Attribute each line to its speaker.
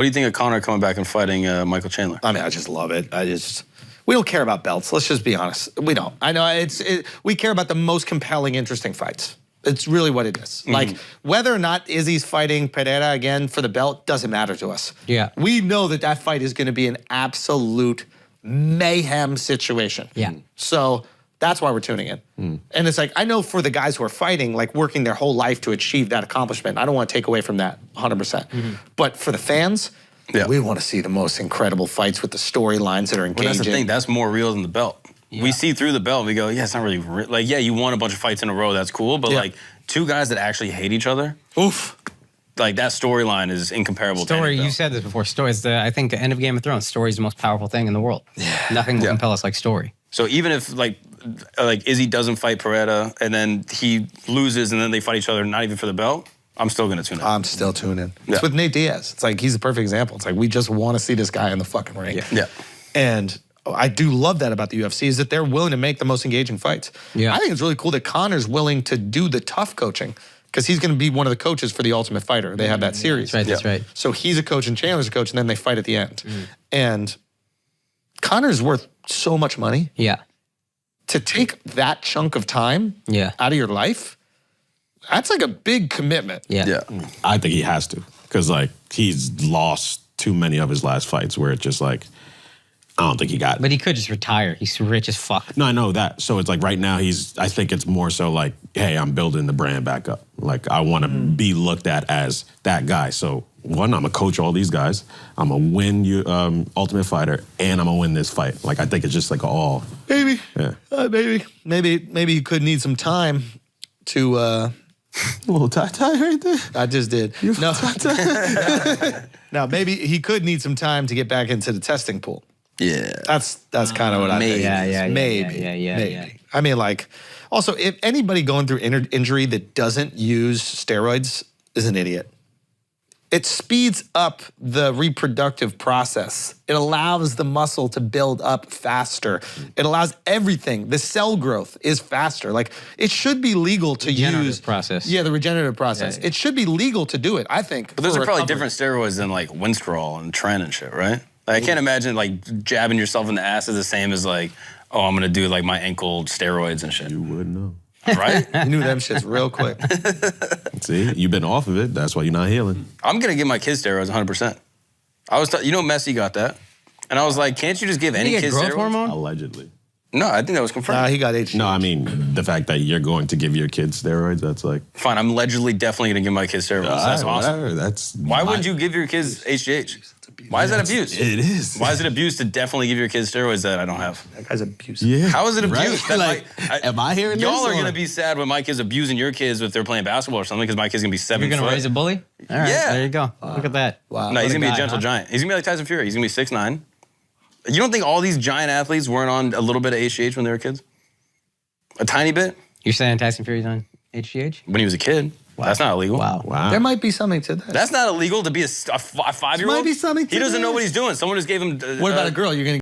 Speaker 1: What do you think of Conor coming back and fighting Michael Chandler?
Speaker 2: I mean, I just love it. We don't care about belts. Let's just be honest. We don't. I know we care about the most compelling, interesting fights. It's really what it is. Like, whether or not Izzy's fighting Pereira again for the belt doesn't matter to us.
Speaker 3: Yeah.
Speaker 2: We know that that fight is going to be an absolute mayhem situation.
Speaker 3: Yeah.
Speaker 2: So that's why we're tuning in. And it's like, I know for the guys who are fighting, like working their whole life to achieve that accomplishment, I don't want to take away from that 100%. But for the fans, we want to see the most incredible fights with the storylines that are engaging.
Speaker 1: Well, that's the thing. That's more real than the belt. Yeah. We see through the belt, we go, yeah, it's not really real. Like, yeah, you won a bunch of fights in a row, that's cool, but like, two guys that actually hate each other, oof. Like, that storyline is incomparable to any belt.
Speaker 3: You said this before, story is I think the end of Game of Thrones, story is the most powerful thing in the world. Nothing will compel us like story.
Speaker 1: So even if, like Izzy doesn't fight Pereira, and then he loses, and then they fight each other, not even for the belt, I'm still gonna tune in.
Speaker 2: I'm still tuning in. It's with Nate Diaz. It's like, he's a perfect example. It's like, we just want to see this guy in the fucking ring. And I do love that about the UFC, is that they're willing to make the most engaging fights. I think it's really cool that Conor's willing to do the tough coaching, because he's going to be one of the coaches for The Ultimate Fighter. They have that series.
Speaker 3: That's right.
Speaker 2: So he's a coach and Chandler's a coach, and then they fight at the end. And Conor's worth so much money. To take that chunk of time out of your life, that's like a big commitment.
Speaker 4: I think he has to, because like he's lost too many of his last fights where it's just like, I don't think he got it.
Speaker 3: But he could just retire. He's rich as fuck.
Speaker 4: No, I know that. So it's like right now I think it's more so like, hey, I'm building the brand back up. Like I want to be looked at as that guy. So one, I'm going to coach all these guys. I'm going to win Ultimate Fighter, and I'm going to win this fight. Like I think it's just like all.
Speaker 2: Maybe. Maybe he could need some time to...
Speaker 4: A little tie-tie right there.
Speaker 2: I just did. No. No, maybe he could need some time to get back into the testing pool. That's kind of what I think. Maybe. I mean, like, also, if anybody going through injury that doesn't use steroids is an idiot. It speeds up the reproductive process. It allows the muscle to build up faster. It allows everything. The cell growth is faster. Like, it should be legal to use...
Speaker 3: process.
Speaker 2: Yeah, the regenerative process. It should be legal to do it, I think.
Speaker 1: But those are probably different steroids than like Winstrol and Tren and shit, right? Like, I can't imagine like jabbing yourself in the ass is the same as like, oh, I'm gonna do like my ankle steroids and shit.
Speaker 4: You wouldn't know.
Speaker 1: Right?
Speaker 2: You knew them shits real quick.
Speaker 4: See, you've been off of it. That's why you're not healing.
Speaker 1: I'm gonna give my kids steroids 100%. I was, you know, Messi got that, and I was like, can't you just give any kid
Speaker 3: growth
Speaker 1: steroids?
Speaker 3: Hormone?
Speaker 4: Allegedly.
Speaker 1: No, I think that was confirmed.
Speaker 2: Nah, he got HGH.
Speaker 4: No, I mean the fact that you're going to give your kids steroids. That's like
Speaker 1: fine. I'm allegedly definitely gonna give my kids steroids. That's awesome.
Speaker 4: Whatever, that's
Speaker 1: why would you give your kids HGH? Why is that abuse?
Speaker 4: It is.
Speaker 1: Why is it abuse to definitely give your kids steroids that I don't have?
Speaker 2: That guy's abusive.
Speaker 4: Yeah.
Speaker 1: How is it abuse?
Speaker 4: Right? Like, am I hearing this?
Speaker 1: Y'all are gonna be sad when my kid's abusing your kids if they're playing basketball or something, because my kid's gonna be 7
Speaker 3: You're
Speaker 1: foot.
Speaker 3: gonna raise a bully? All right, there you go. Look at that.
Speaker 2: Wow.
Speaker 1: No, he's gonna be a
Speaker 3: guy,
Speaker 1: gentle giant. He's gonna be like Tyson Fury. He's gonna be 6'9". You don't think all these giant athletes weren't on a little bit of HGH when they were kids? A tiny bit?
Speaker 3: You're saying Tyson Fury's on HGH?
Speaker 1: When he was a kid. Wow. That's not illegal.
Speaker 4: Wow.
Speaker 2: There might be something to that.
Speaker 1: That's not illegal to be a 5-year-old.
Speaker 2: Might be something to
Speaker 1: He doesn't know
Speaker 2: this.
Speaker 1: what he's doing. Someone just gave him...
Speaker 2: What about a girl? You're gonna